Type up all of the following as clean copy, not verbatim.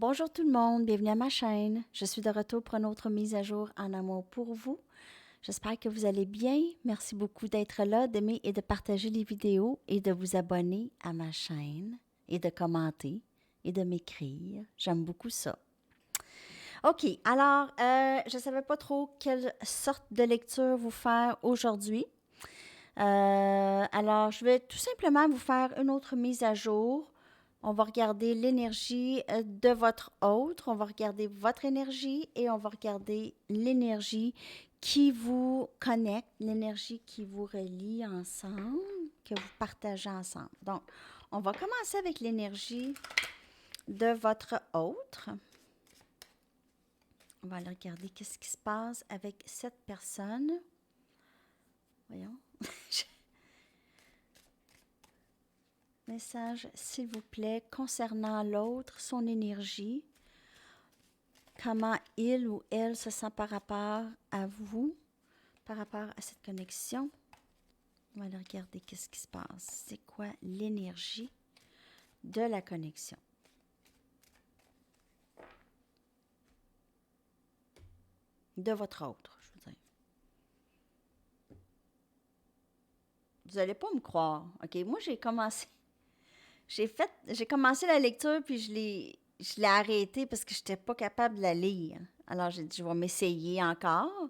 Bonjour tout le monde, bienvenue à ma chaîne. Je suis de retour pour une autre mise à jour en amour pour vous. J'espère que vous allez bien. Merci beaucoup d'être là, d'aimer et de partager les vidéos et de vous abonner à ma chaîne et de commenter et de m'écrire. J'aime beaucoup ça. OK, alors, je ne savais pas trop quelle sorte de lecture vous faire aujourd'hui. Alors, je vais tout simplement vous faire une autre mise à jour. On va regarder l'énergie de votre autre, on va regarder votre énergie et on va regarder l'énergie qui vous connecte, l'énergie qui vous relie ensemble, que vous partagez ensemble. Donc, on va commencer avec l'énergie de votre autre. On va aller regarder qu'est-ce qui se passe avec cette personne. Voyons. Message, s'il vous plaît, concernant l'autre, son énergie, comment il ou elle se sent par rapport à vous, par rapport à cette connexion. On va aller regarder qu'est-ce qui se passe. C'est quoi l'énergie de la connexion? De votre autre, je veux dire. Vous n'allez pas me croire. OK, moi, j'ai commencé la lecture, puis je l'ai arrêtée parce que je n'étais pas capable de la lire. Alors, j'ai dit, je vais m'essayer encore.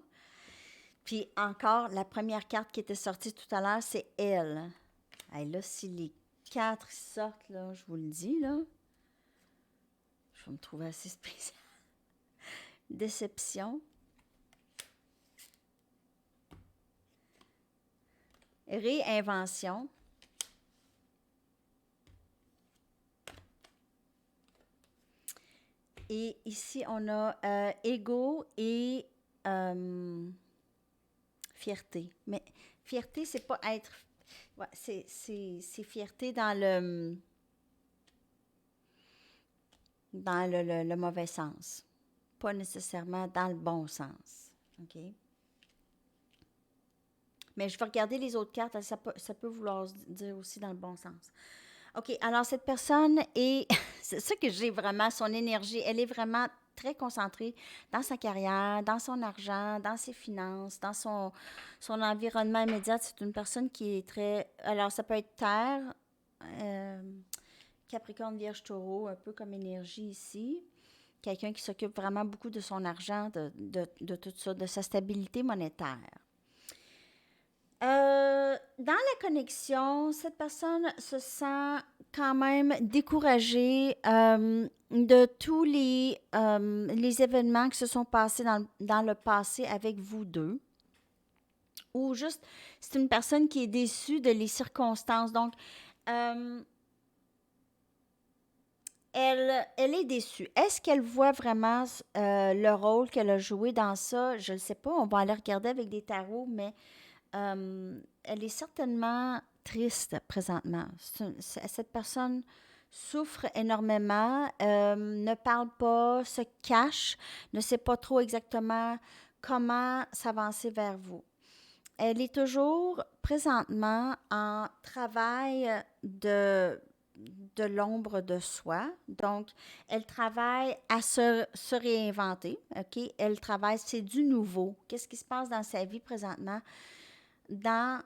Puis encore, la première carte qui était sortie tout à l'heure, c'est elle. Hey, là, si les quatre sortent, là, je vous le dis, là, je vais me trouver assez spécial. Déception. Réinvention. Et ici, on a ego et fierté. Mais fierté, c'est pas être... Ouais, c'est fierté dans le mauvais sens. Pas nécessairement dans le bon sens. OK? Mais je vais regarder les autres cartes. Ça peut vouloir dire aussi dans le bon sens. OK, alors cette personne est... c'est ça que j'ai vraiment, son énergie. Elle est vraiment très concentrée dans sa carrière, dans son argent, dans ses finances, dans son environnement immédiat. C'est une personne qui est très... Alors, ça peut être terre, euh, Capricorne, Vierge, Taureau, un peu comme énergie ici. Quelqu'un qui s'occupe vraiment beaucoup de son argent, de tout ça, de sa stabilité monétaire. Dans la connexion, cette personne se sent quand même découragée de tous les événements qui se sont passés dans le passé avec vous deux. Ou juste, c'est une personne qui est déçue de les circonstances. Donc, euh, elle est déçue. Est-ce qu'elle voit vraiment le rôle qu'elle a joué dans ça? Je ne sais pas. On va aller regarder avec des tarots, mais elle est certainement triste présentement. Cette personne souffre énormément, ne parle pas, se cache, ne sait pas trop exactement comment s'avancer vers vous. Elle est toujours présentement en travail de l'ombre de soi. Donc, elle travaille à se réinventer. OK? Elle travaille, c'est du nouveau. Qu'est-ce qui se passe dans sa vie présentement? Dans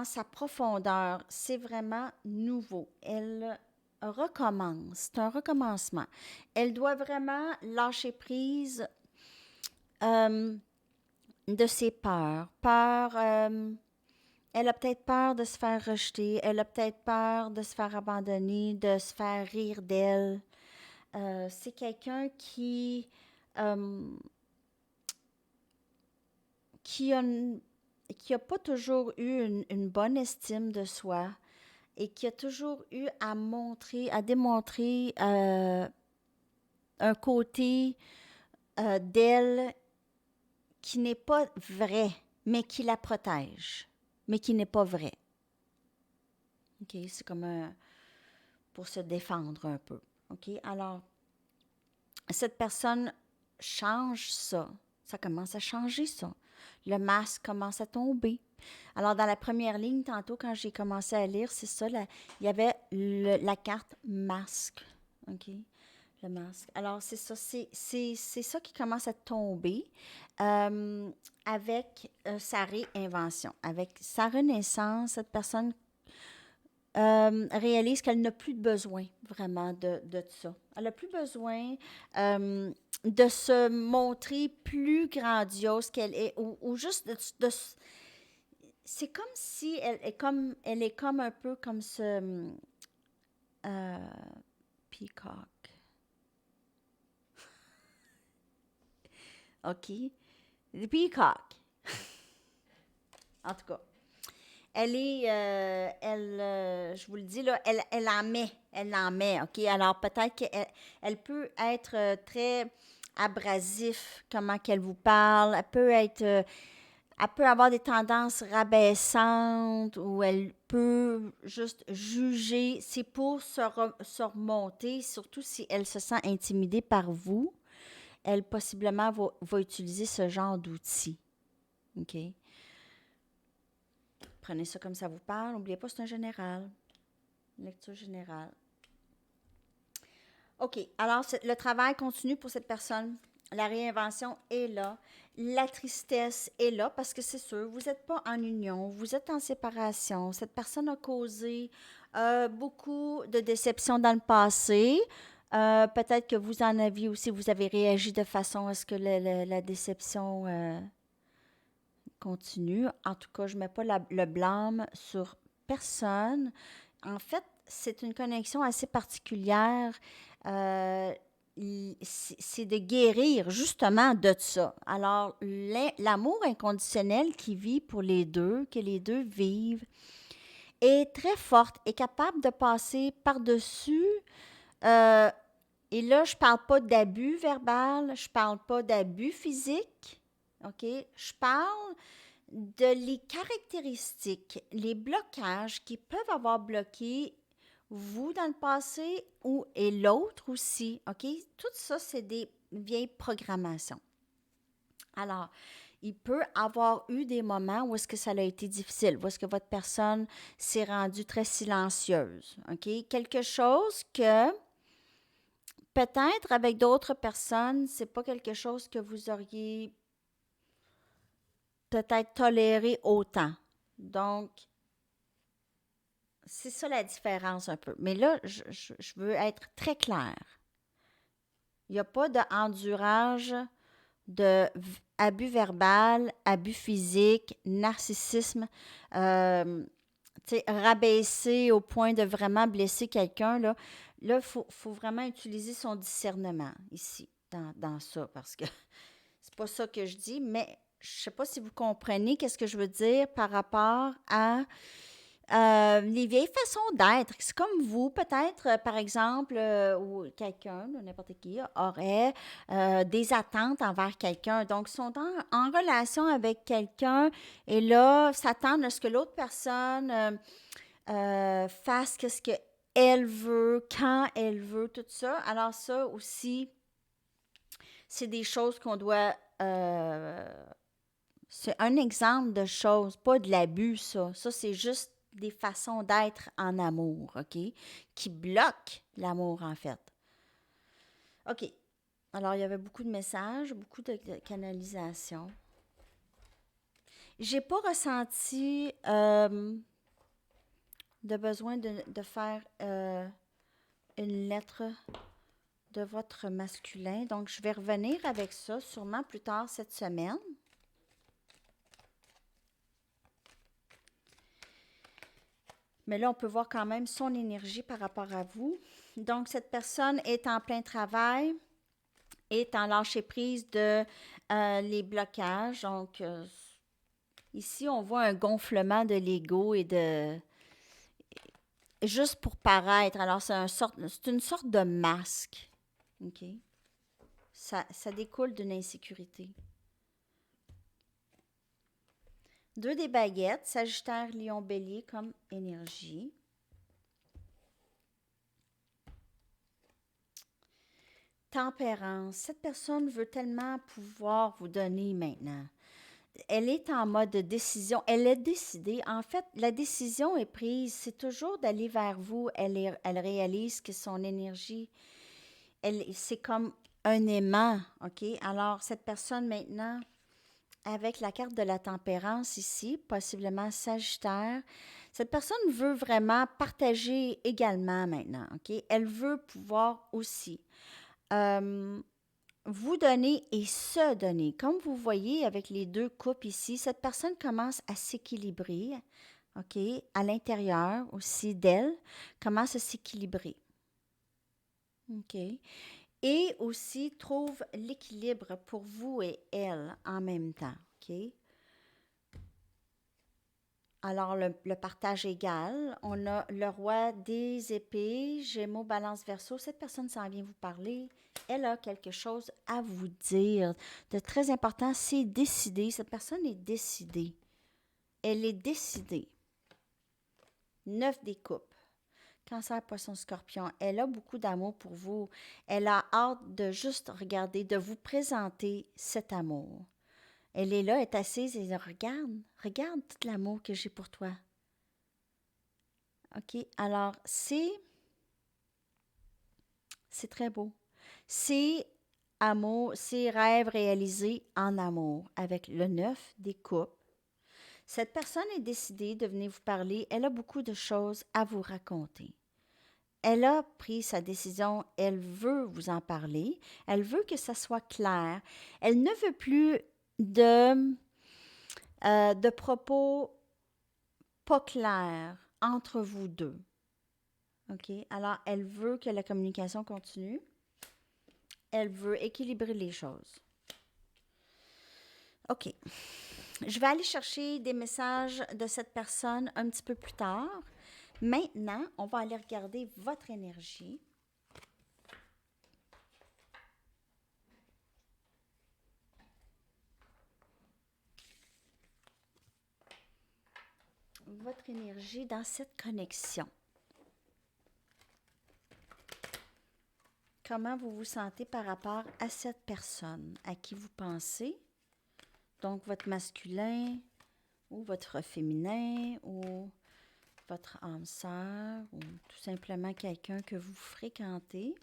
sa profondeur, c'est vraiment nouveau. Elle recommence, c'est un recommencement. Elle doit vraiment lâcher prise euh, de ses peurs. Elle a peut-être peur de se faire rejeter, elle a peut-être peur de se faire abandonner, de se faire rire d'elle. C'est quelqu'un euh, qui a qui n'a pas toujours eu une bonne estime de soi et qui a toujours eu à démontrer un côté d'elle qui n'est pas vrai, mais qui la protège, mais qui n'est pas vrai. OK? C'est comme pour se défendre un peu. OK? Alors, cette personne change ça. Ça commence à changer ça. Le masque commence à tomber. Alors, dans la première ligne, tantôt, quand j'ai commencé à lire, c'est ça, il y avait la carte masque. OK? le masque. Alors, c'est ça, c'est ça qui commence à tomber euh, avec sa réinvention. Avec sa renaissance, cette personne réalise qu'elle n'a plus besoin vraiment de ça. Elle n'a plus besoin de se montrer plus grandiose qu'elle est, ou juste c'est comme si elle est comme un peu comme ce euh, peacock. OK? Le peacock. En tout cas, je vous le dis, là, elle en met, OK? Alors, peut-être elle peut être très abrasif, comment qu'elle vous parle, elle peut avoir des tendances rabaissantes ou elle peut juste juger. C'est pour se remonter, surtout si elle se sent intimidée par vous, elle possiblement va utiliser ce genre d'outils, OK? Prenez ça comme ça vous parle. N'oubliez pas, c'est un général. Une lecture générale. OK. Alors, le travail continue pour cette personne. La réinvention est là. La tristesse est là parce que c'est sûr, vous n'êtes pas en union, vous êtes en séparation. Cette personne a causé beaucoup de déceptions dans le passé. Peut-être que vous en aviez aussi, vous avez réagi de façon à ce que la déception continue. En tout cas, je ne mets pas le blâme sur personne. En fait, c'est une connexion assez particulière. Euh, c'est de guérir justement de ça. Alors, l'amour inconditionnel qui vit pour les deux, que les deux vivent, est très forte, est capable de passer par-dessus. euh, et là, je parle pas d'abus verbal, je parle pas d'abus physique, OK? Je parle de les caractéristiques, les blocages qui peuvent avoir bloqué vous dans le passé ou et l'autre aussi, OK? Tout ça, c'est des vieilles programmations. Alors, il peut avoir eu des moments où est-ce que ça a été difficile, où est-ce que votre personne s'est rendue très silencieuse, OK? Quelque chose que peut-être avec d'autres personnes, c'est pas quelque chose que vous auriez peut-être toléré autant. Donc, c'est ça la différence un peu. Mais là, je veux être très claire. Il n'y a pas de endurage, de abus verbal, abus physique, narcissisme, rabaisser au point de vraiment blesser quelqu'un. Là, il faut vraiment utiliser son discernement ici, dans ça, parce que c'est pas ça que je dis, mais je sais pas si vous comprenez qu'est-ce que je veux dire par rapport à les vieilles façons d'être. C'est comme vous, peut-être, par exemple, ou quelqu'un, n'importe qui, aurait des attentes envers quelqu'un. Donc, sont en relation avec quelqu'un et là, s'attendent à ce que l'autre personne fasse ce qu'elle veut, quand elle veut, tout ça. Alors, ça aussi, c'est des choses qu'on doit. C'est un exemple de choses, pas de l'abus, ça. Ça, c'est juste des façons d'être en amour, OK? Qui bloquent l'amour, en fait. OK. Alors, il y avait beaucoup de messages, beaucoup de canalisation. J'ai pas ressenti de besoin de faire une lettre de votre masculin. Donc, je vais revenir avec ça sûrement plus tard cette semaine. Mais là, on peut voir quand même son énergie par rapport à vous. Donc, cette personne est en plein travail, est en lâcher-prise de les blocages. Donc, ici, on voit un gonflement de l'ego et de... Juste pour paraître. Alors, c'est une sorte de masque. OK? Ça découle d'une insécurité. 2 des baguettes, Sagittaire, Lion, Bélier comme énergie. Tempérance. Cette personne veut tellement pouvoir vous donner maintenant. Elle est en mode de décision. Elle est décidée. En fait, la décision est prise. C'est toujours d'aller vers vous. Elle réalise que son énergie c'est comme un aimant, OK? Alors, cette personne maintenant, avec la carte de la tempérance ici, possiblement Sagittaire, cette personne veut vraiment partager également maintenant, OK? Elle veut pouvoir aussi euh, vous donner et se donner. Comme vous voyez avec les deux coupes ici, cette personne commence à s'équilibrer, OK? À l'intérieur aussi d'elle, commence à s'équilibrer, OK? Et aussi trouve l'équilibre pour vous et elle en même temps, OK? Alors, le partage égal, on a le roi des épées, Gémeaux, Balance, Verseau. Cette personne s'en vient vous parler. Elle a quelque chose à vous dire. De très important, c'est décider. Cette personne est décidée. Elle est décidée. 9 des coupes. Cancer, Poisson, Scorpion. Elle a beaucoup d'amour pour vous. Elle a hâte de juste regarder, de vous présenter cet amour. Elle est là, elle est assise et elle regarde tout l'amour que j'ai pour toi. OK, alors c'est très beau. C'est amour, c'est rêve réalisé en amour avec le 9 des coupes. Cette personne est décidée de venir vous parler. Elle a beaucoup de choses à vous raconter. Elle a pris sa décision. Elle veut vous en parler. Elle veut que ça soit clair. Elle ne veut plus de propos pas clairs entre vous deux. OK? Alors, elle veut que la communication continue. Elle veut équilibrer les choses. OK. Je vais aller chercher des messages de cette personne un petit peu plus tard. Maintenant, on va aller regarder votre énergie. Votre énergie dans cette connexion. Comment vous vous sentez par rapport à cette personne à qui vous pensez? Donc, votre masculin ou votre féminin ou votre âme sœur ou tout simplement quelqu'un que vous fréquentez.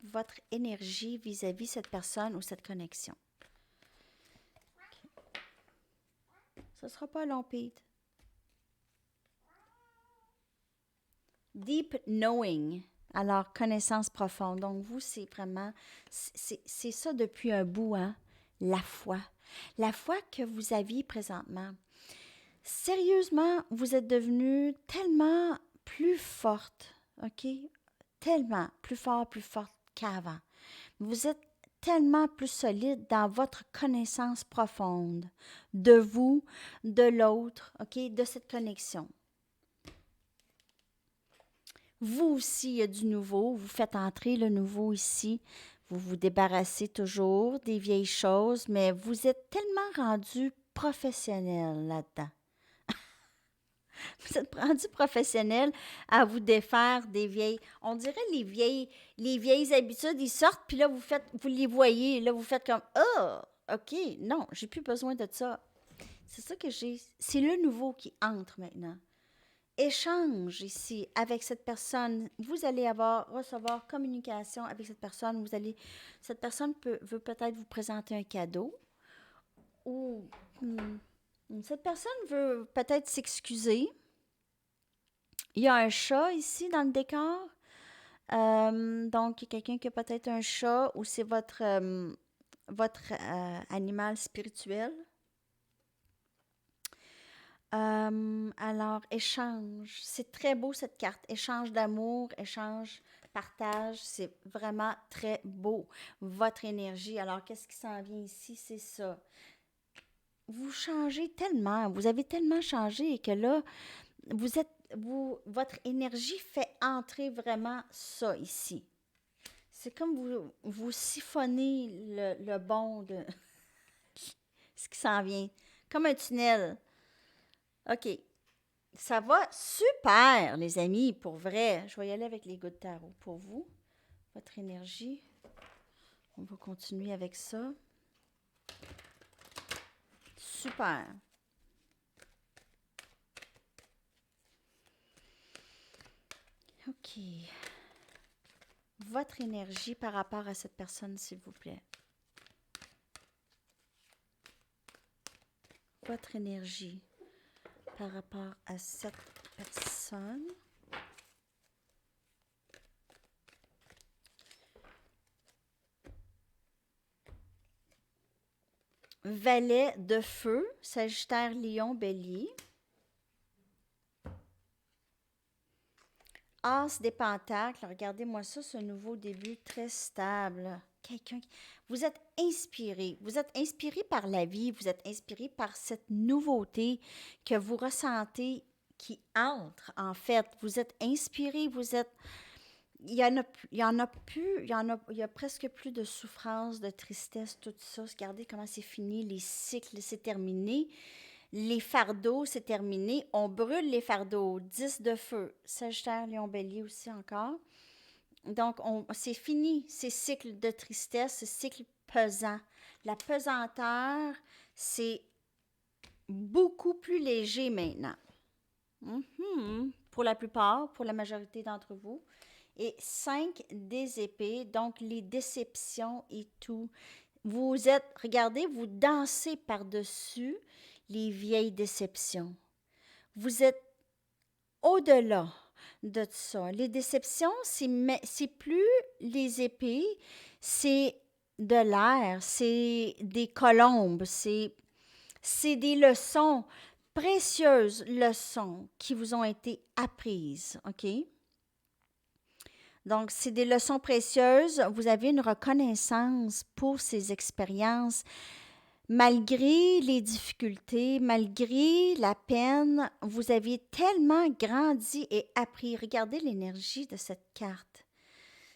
Votre énergie vis-à-vis cette personne ou cette connexion. Okay. Ce ne sera pas long, Pete. Deep knowing. Alors, connaissance profonde. Donc, vous, c'est vraiment, c'est ça depuis un bout, hein? La foi. La foi que vous aviez présentement. Sérieusement, vous êtes devenue tellement plus forte, OK? Tellement plus forte qu'avant. Vous êtes tellement plus solide dans votre connaissance profonde de vous, de l'autre, OK? De cette connexion. Vous aussi, il y a du nouveau. Vous faites entrer le nouveau ici. Vous vous débarrassez toujours des vieilles choses, mais vous êtes tellement rendu professionnel là-dedans. Vous êtes rendu professionnel à vous défaire des vieilles. On dirait les vieilles habitudes, ils sortent, puis là, vous les voyez. Là, vous faites comme oh, OK, non, j'ai plus besoin de ça. C'est ça que j'ai. C'est le nouveau qui entre maintenant. Échange ici avec cette personne. Vous allez recevoir communication avec cette personne. Cette personne veut peut-être vous présenter un cadeau. Ou cette personne veut peut-être s'excuser. Il y a un chat ici dans le décor. Donc, quelqu'un qui a peut-être un chat ou c'est votre animal spirituel. Alors, échange. C'est très beau cette carte. Échange d'amour, échange, partage. C'est vraiment très beau. Votre énergie. Alors, qu'est-ce qui s'en vient ici? C'est ça. Vous changez tellement. Vous avez tellement changé que là, votre énergie fait entrer vraiment ça ici. C'est comme vous siphonnez le bon de ce qui s'en vient. Comme un tunnel. OK. Ça va super, les amis, pour vrai. Je vais y aller avec les gouttes de tarot pour vous. Votre énergie. On va continuer avec ça. Super. OK. Votre énergie par rapport à cette personne, s'il vous plaît. Votre énergie par rapport à cette personne. Valet de feu, Sagittaire, Lion, Bélier. As des pentacles, regardez-moi ça, ce nouveau début très stable. Vous êtes inspiré par la vie, vous êtes inspiré par cette nouveauté que vous ressentez qui entre, en fait. Vous êtes inspiré, il y a presque plus de souffrance, de tristesse, tout ça. Regardez comment c'est fini, les cycles, c'est terminé. Les fardeaux, c'est terminé. On brûle les fardeaux. 10 de feu. Sagittaire, Lion, Bélier aussi encore. Donc, c'est fini ces cycles de tristesse, ces cycles pesants. La pesanteur, c'est beaucoup plus léger maintenant. Pour la plupart, pour la majorité d'entre vous. Et 5 des épées, donc les déceptions et tout. Regardez, vous dansez par-dessus les vieilles déceptions. Vous êtes au-delà de ça. Les déceptions, c'est plus les épées, c'est de l'air, c'est des colombes, c'est des leçons, précieuses leçons qui vous ont été apprises, OK? Donc, c'est des leçons précieuses. Vous avez une reconnaissance pour ces expériences. Malgré les difficultés, malgré la peine, vous avez tellement grandi et appris. Regardez l'énergie de cette carte.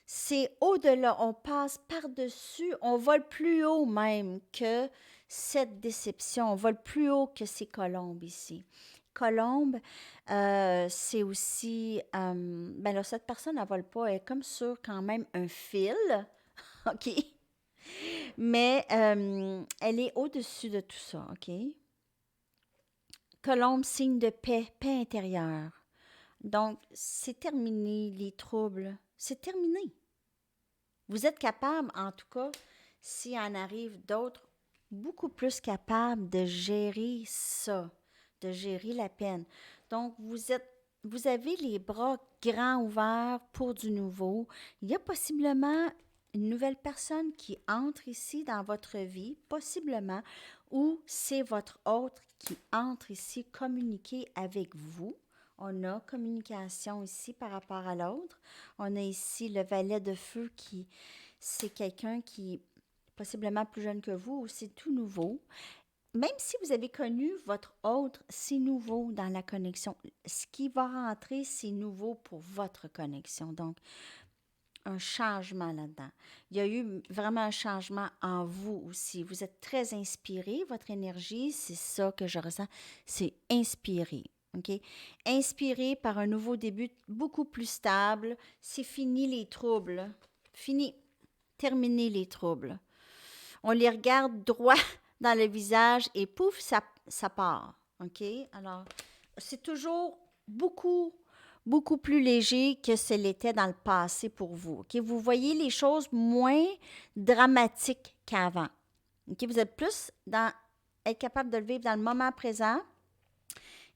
C'est au-delà, on passe par-dessus, on vole plus haut même que cette déception, on vole plus haut que ces colombes ici. Colombe, c'est aussi, ben là, cette personne, elle vole pas, elle est comme sur quand même un fil, OK? Mais elle est au-dessus de tout ça, OK? Colombe, signe de paix, paix intérieure. Donc, c'est terminé, les troubles. C'est terminé. Vous êtes capable, en tout cas, s'il en arrive d'autres, beaucoup plus capable de gérer ça, de gérer la peine. Donc, vous avez les bras grands ouverts pour du nouveau. Il y a possiblement une nouvelle personne qui entre ici dans votre vie, possiblement, ou c'est votre autre qui entre ici communiquer avec vous. On a communication ici par rapport à l'autre. On a ici le valet de feu qui, c'est quelqu'un qui est possiblement plus jeune que vous ou c'est tout nouveau. Même si vous avez connu votre autre, c'est nouveau dans la connexion. Ce qui va rentrer, c'est nouveau pour votre connexion. Donc, un changement là-dedans. Il y a eu vraiment un changement en vous aussi. Vous êtes très inspiré. Votre énergie, c'est ça que je ressens, c'est inspiré. OK? Inspiré par un nouveau début beaucoup plus stable. C'est fini les troubles. Fini. Terminé les troubles. On les regarde droit dans le visage et pouf, ça part. OK? Alors, c'est toujours beaucoup plus léger que ce l'était dans le passé pour vous. OK? Vous voyez les choses moins dramatiques qu'avant. OK? Vous êtes plus dans être capable de le vivre dans le moment présent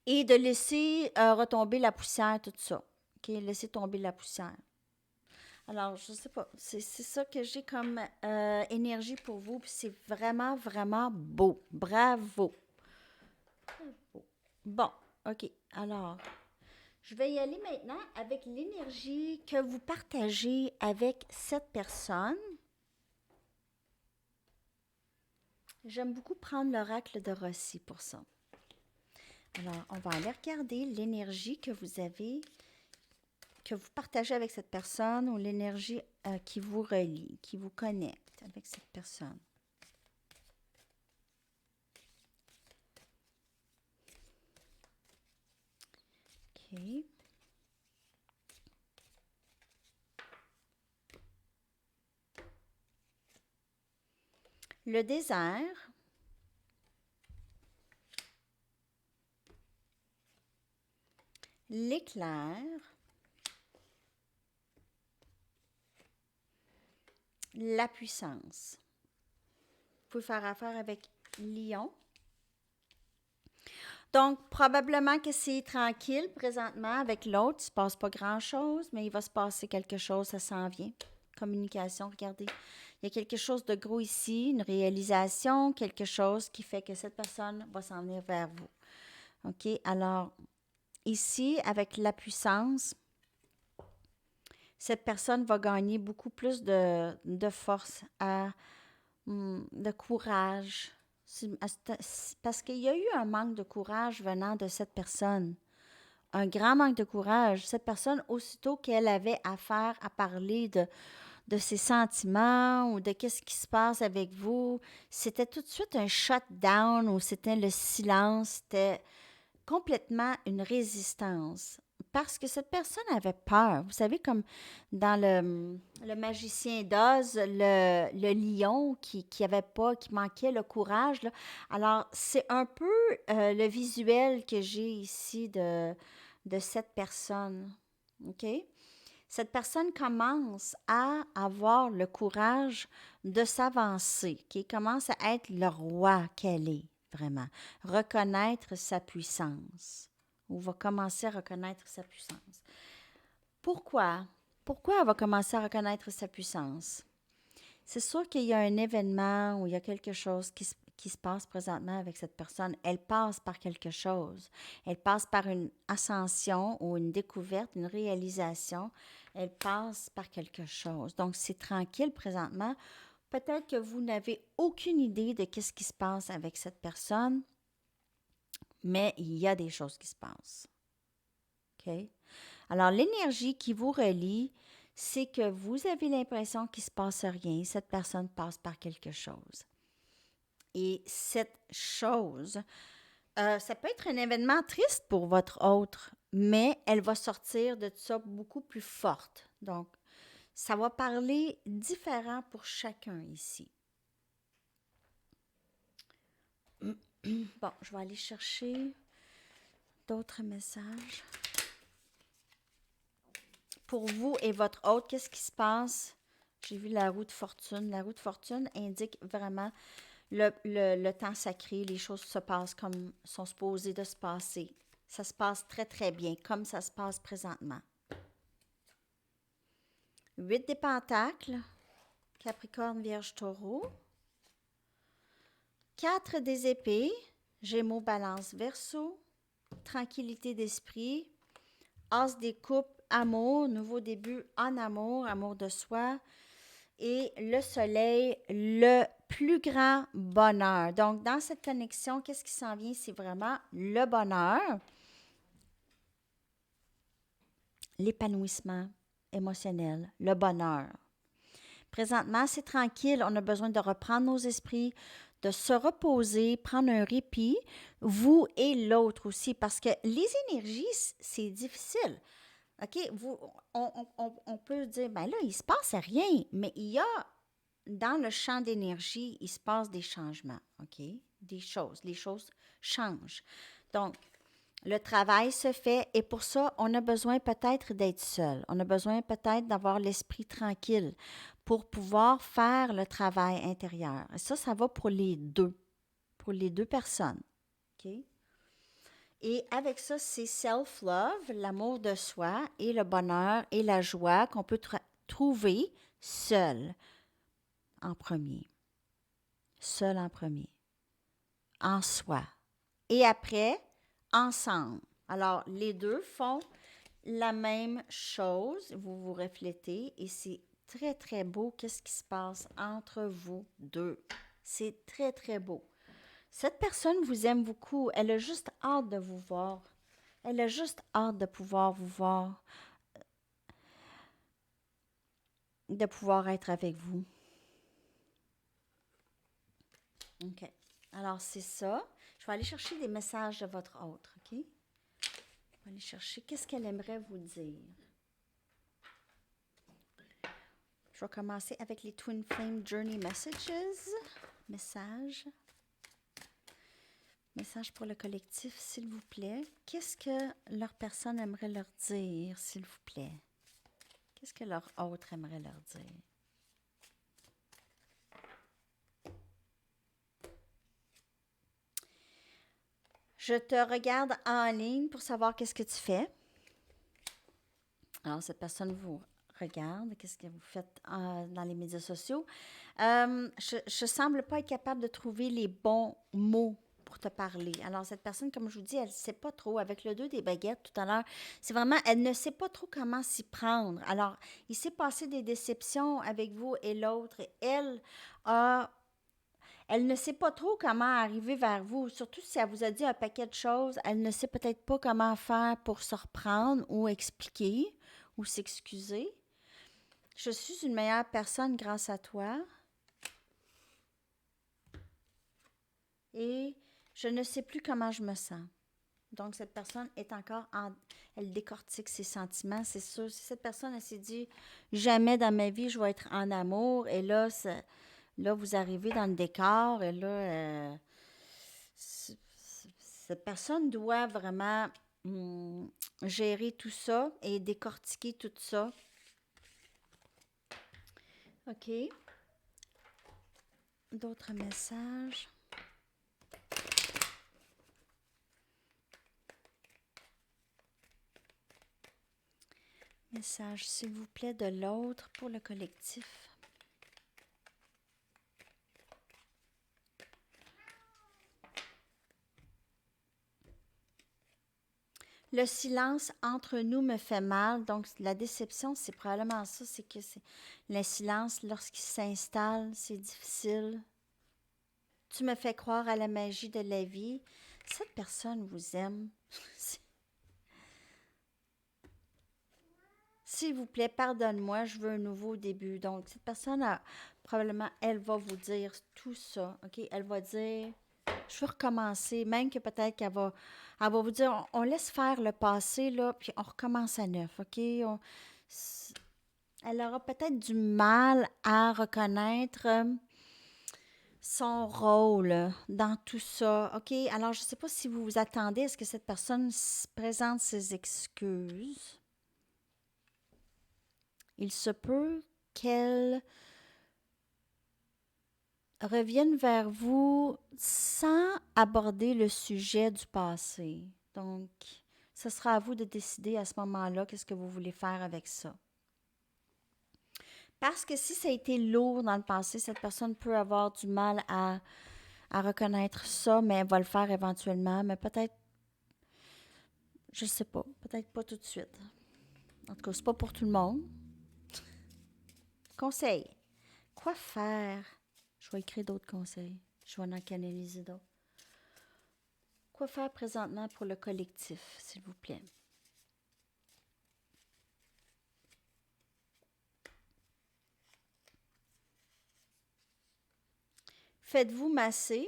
et de laisser retomber la poussière, tout ça. OK? Laisser tomber la poussière. Alors, je sais pas, c'est ça que j'ai comme énergie pour vous, puis c'est vraiment, vraiment beau. Bravo. Bon, OK. Alors, je vais y aller maintenant avec l'énergie que vous partagez avec cette personne. J'aime beaucoup prendre l'oracle de Rossi pour ça. Alors, on va aller regarder l'énergie que vous avez, que vous partagez avec cette personne ou l'énergie qui vous relie, qui vous connecte avec cette personne. OK. Le désert, l'éclair, la puissance. Vous pouvez faire affaire avec Lion. Donc, probablement que c'est tranquille présentement avec l'autre. Il ne se passe pas grand-chose, mais il va se passer quelque chose, ça s'en vient. Communication, regardez. Il y a quelque chose de gros ici, une réalisation, quelque chose qui fait que cette personne va s'en venir vers vous. OK? Alors, ici, avec la puissance, cette personne va gagner beaucoup plus de force, de courage. Parce qu'il y a eu un manque de courage venant de cette personne. Un grand manque de courage. Cette personne, aussitôt qu'elle avait affaire à parler de ses sentiments ou de qu'est-ce qui se passe avec vous, c'était tout de suite un shutdown ou c'était le silence, c'était complètement une résistance. Parce que cette personne avait peur. Vous savez, comme dans le magicien d'Oz, le lion qui avait pas, qui manquait le courage. Là. Alors, c'est un peu le visuel que j'ai ici de cette personne. OK? Cette personne commence à avoir le courage de s'avancer, qui commence à être le roi qu'elle est, vraiment. Reconnaître sa puissance. Ou va commencer à reconnaître sa puissance. Pourquoi? Pourquoi elle va commencer à reconnaître sa puissance? C'est sûr qu'il y a un événement ou il y a quelque chose qui se passe présentement avec cette personne. Elle passe par quelque chose. Elle passe par une ascension ou une découverte, une réalisation. Elle passe par quelque chose. Donc, c'est tranquille présentement. Peut-être que vous n'avez aucune idée de ce qui se passe avec cette personne, mais il y a des choses qui se passent. OK? Alors, l'énergie qui vous relie, c'est que vous avez l'impression qu'il ne se passe rien. Cette personne passe par quelque chose. Et cette chose, ça peut être un événement triste pour votre autre, mais elle va sortir de ça beaucoup plus forte. Donc, ça va parler différent pour chacun ici. Bon, je vais aller chercher d'autres messages. Pour vous et votre autre, qu'est-ce qui se passe? J'ai vu la roue de fortune. La roue de fortune indique vraiment le temps sacré. Les choses se passent comme sont supposées de se passer. Ça se passe très, très bien, comme ça se passe présentement. 8 des pentacles, Capricorne, Vierge, Taureau. 4 des épées, Gémeaux, Balance, Verseau. Tranquillité d'esprit. As des coupes, amour, nouveau début en amour, amour de soi. Et le soleil, le plus grand bonheur. Donc, dans cette connexion, qu'est-ce qui s'en vient? C'est vraiment le bonheur, l'épanouissement émotionnel, le bonheur. Présentement, c'est tranquille. On a besoin de reprendre nos esprits, de se reposer, prendre un répit, vous et l'autre aussi, parce que les énergies, c'est difficile. OK? On peut dire, ben là, il ne se passe rien, mais il y a, dans le champ d'énergie, il se passe des changements, OK? Les choses changent. Donc, le travail se fait et pour ça, on a besoin peut-être d'être seul. On a besoin peut-être d'avoir l'esprit tranquille pour pouvoir faire le travail intérieur. Et ça va pour les deux personnes, OK? Et avec ça, c'est self-love, l'amour de soi et le bonheur et la joie qu'on peut trouver seul en premier. Seul en premier. En soi. Et après, ensemble. Alors, les deux font la même chose. Vous vous reflétez et c'est très, très beau. Qu'est-ce qui se passe entre vous deux? C'est très, très beau. Cette personne vous aime beaucoup. Elle a juste hâte de vous voir. Elle a juste hâte de pouvoir vous voir, de pouvoir être avec vous. OK. Alors, c'est ça. Je vais aller chercher des messages de votre autre, OK? Je vais aller chercher qu'est-ce qu'elle aimerait vous dire. Je vais commencer avec les Twin Flame Journey Messages. Message pour le collectif, s'il vous plaît. Qu'est-ce que leur personne aimerait leur dire, s'il vous plaît? Qu'est-ce que leur autre aimerait leur dire? Je te regarde en ligne pour savoir qu'est-ce que tu fais. Alors, cette personne vous regarde. Qu'est-ce que vous faites dans les médias sociaux? Je ne semble pas être capable de trouver les bons mots pour te parler. Alors, cette personne, comme je vous dis, elle ne sait pas trop. Avec le 2 des baguettes tout à l'heure, c'est vraiment, elle ne sait pas trop comment s'y prendre. Alors, il s'est passé des déceptions avec vous et l'autre. Et elle ne sait pas trop comment arriver vers vous. Surtout si elle vous a dit un paquet de choses, elle ne sait peut-être pas comment faire pour se reprendre ou expliquer ou s'excuser. Je suis une meilleure personne grâce à toi. Et je ne sais plus comment je me sens. Donc, cette personne est encore en... Elle décortique ses sentiments, c'est sûr. Si cette personne, elle s'est dit, jamais dans ma vie, je vais être en amour. Et là, là vous arrivez dans le décor. Et là, cette personne doit vraiment gérer tout ça et décortiquer tout ça. OK. D'autres messages. Message, s'il vous plaît, de l'autre pour le collectif. Le silence entre nous me fait mal. Donc, la déception, c'est probablement ça. C'est que le silence, lorsqu'il s'installe, c'est difficile. Tu me fais croire à la magie de la vie. Cette personne vous aime. S'il vous plaît, pardonne-moi, je veux un nouveau début. Donc, cette personne, probablement, elle va vous dire tout ça, OK? Elle va dire, je veux recommencer, même que peut-être elle va vous dire, on laisse faire le passé, là, puis on recommence à neuf, OK? Elle aura peut-être du mal à reconnaître son rôle dans tout ça, OK? Alors, je ne sais pas si vous vous attendez à ce que cette personne présente ses excuses. Il se peut qu'elle revienne vers vous sans aborder le sujet du passé. Donc, ce sera à vous de décider à ce moment-là qu'est-ce que vous voulez faire avec ça. Parce que si ça a été lourd dans le passé, cette personne peut avoir du mal à reconnaître ça, mais elle va le faire éventuellement, mais peut-être, je ne sais pas, peut-être pas tout de suite. En tout cas, c'est pas pour tout le monde. Conseil. Quoi faire? Je vais écrire d'autres conseils. Je vais en canaliser d'autres. Quoi faire présentement pour le collectif, s'il vous plaît? Faites-vous masser?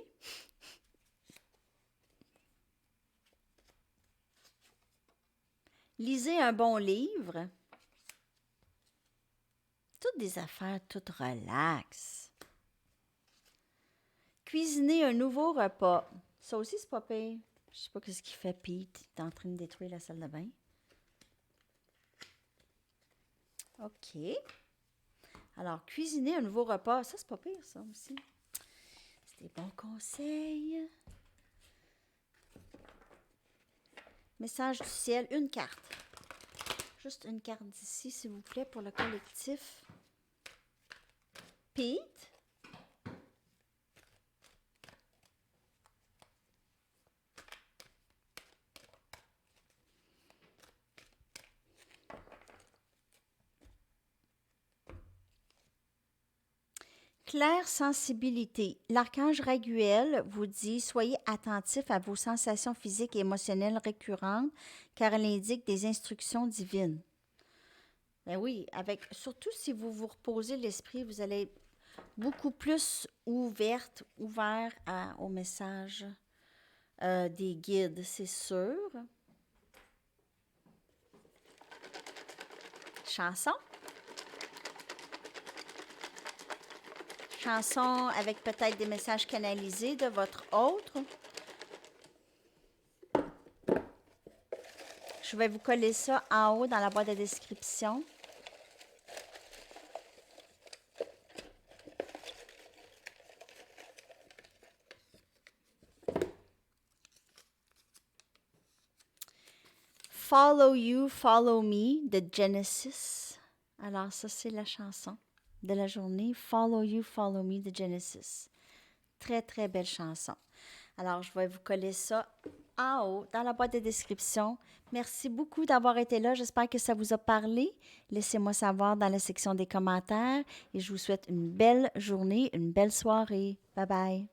Lisez un bon livre. Toutes des affaires toutes relax. Cuisinez un nouveau repas. Ça aussi, c'est pas pire. Je sais pas ce qu'il fait, Pete. Il est en train de détruire la salle de bain. OK. Alors, cuisiner un nouveau repas, ça, c'est pas pire, ça aussi. C'est des bons conseils. Message du ciel, une carte. Juste une carte d'ici, s'il vous plaît, pour le collectif. Pete. Claire sensibilité. L'archange Raguel vous dit « Soyez attentif à vos sensations physiques et émotionnelles récurrentes, car elle indique des instructions divines. » Ben oui, surtout si vous vous reposez l'esprit, vous allez être beaucoup plus ouvert au message des guides, c'est sûr. Chanson. Chanson avec peut-être des messages canalisés de votre autre. Je vais vous coller ça en haut dans la boîte de description. Follow Me de Genesis. Alors, ça, c'est la chanson de la journée. Follow Me de Genesis. Très, très belle chanson. Alors, je vais vous coller ça en haut dans la boîte de description. Merci beaucoup d'avoir été là. J'espère que ça vous a parlé. Laissez-moi savoir dans la section des commentaires et je vous souhaite une belle journée, une belle soirée. Bye bye.